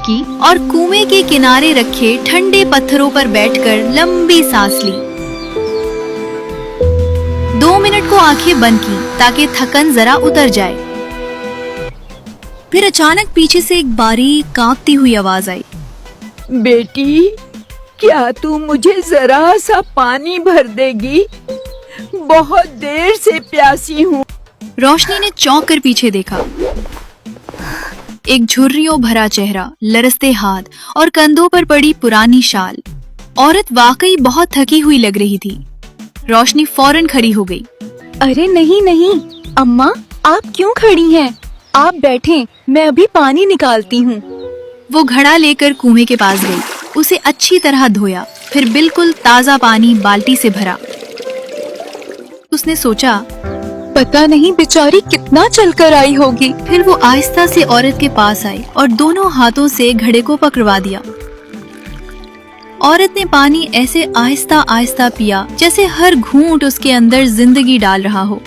की और कुएं के किनारे रखे ठंडे पत्थरों पर बैठकर लंबी सांस ली। 2 मिनट को आंखें बंद की ताकि थकन जरा उतर जाए। फिर अचानक पीछे से एक बारीक कांपती हुई आवाज आई। बेटी, क्या तू मुझे जरा सा पानी भर देगी? बहुत देर से प्यासी हूँ। रोशनी ने चौंक कर पीछे देखा। एक झुर्रियों भरा चेहरा, लरसते हाथ और कंधों पर पड़ी पुरानी शाल। औरत वाकई बहुत थकी हुई लग रही थी। रोशनी फौरन खड़ी हो गई। अरे नहीं नहीं अम्मा, आप क्यों खड़ी हैं? आप बैठें, मैं अभी पानी निकालती हूँ। वो घड़ा लेकर कुएं के पास गई, उसे अच्छी तरह धोया, फिर बिल्कुल ताजा पानी बाल्टी से भरा। उसने सोचा, पता नहीं बेचारी कितना चलकर आई होगी। फिर वो आहिस्ता से औरत के पास आई और दोनों हाथों से घड़े को पकड़वा दिया। औरत ने पानी ऐसे आहिस्ता आहिस्ता पिया जैसे हर घूंट उसके अंदर जिंदगी डाल रहा हो।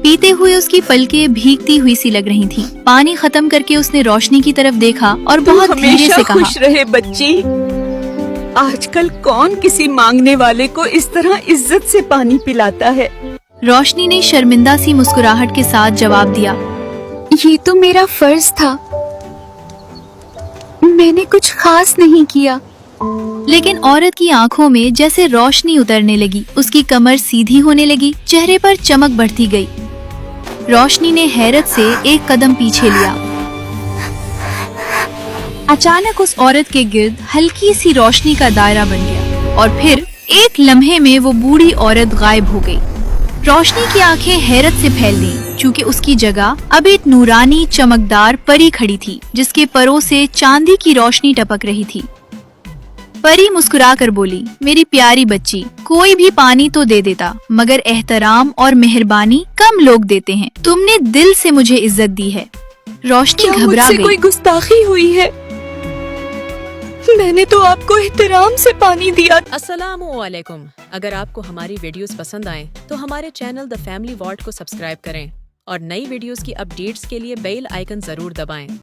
पीते हुए उसकी पलकें भीगती हुई सी लग रही थीं। पानी खत्म करके उसने रोशनी की तरफ देखा और बहुत धीरे से कहा, खुश रहे बच्ची। आजकल कौन किसी मांगने वाले को इस तरह इज्जत से पानी पिलाता है? रोशनी ने शर्मिंदा सी मुस्कुराहट के साथ जवाब दिया, ये तो मेरा फर्ज था, मैंने कुछ खास नहीं किया। लेकिन औरत की आंखों में जैसे रोशनी उतरने लगी, उसकी कमर सीधी होने लगी, चेहरे पर चमक बढ़ती गई। रोशनी ने हैरत से एक कदम पीछे लिया। अचानक उस औरत के गिर्द हल्की सी रोशनी का दायरा बन गया और फिर एक लम्हे में वो बूढ़ी औरत गायब हो गई। रोशनी की आंखें हैरत से फैल गईं, क्योंकि उसकी जगह अब एक नूरानी चमकदार परी खड़ी थी, जिसके परों से चांदी की रोशनी टपक रही थी। परी मुस्कुराकर बोली, मेरी प्यारी बच्ची, कोई भी पानी तो दे देता, मगर एहतराम और मेहरबानी कम लोग देते हैं। तुमने दिल से मुझे इज्जत दी है। रोशनी घबरा गई। कोई गुस्ताखी हुई है? मैंने तो आपको एहतराम से पानी दिया। अस्सलामुअलैकुम। अगर आपको हमारी वीडियोस पसंद आए तो हमारे चैनल द फैमिली वॉल्ट को सब्सक्राइब करें और नई वीडियोस की अपडेट्स के लिए बेल आइकन जरूर दबाएं।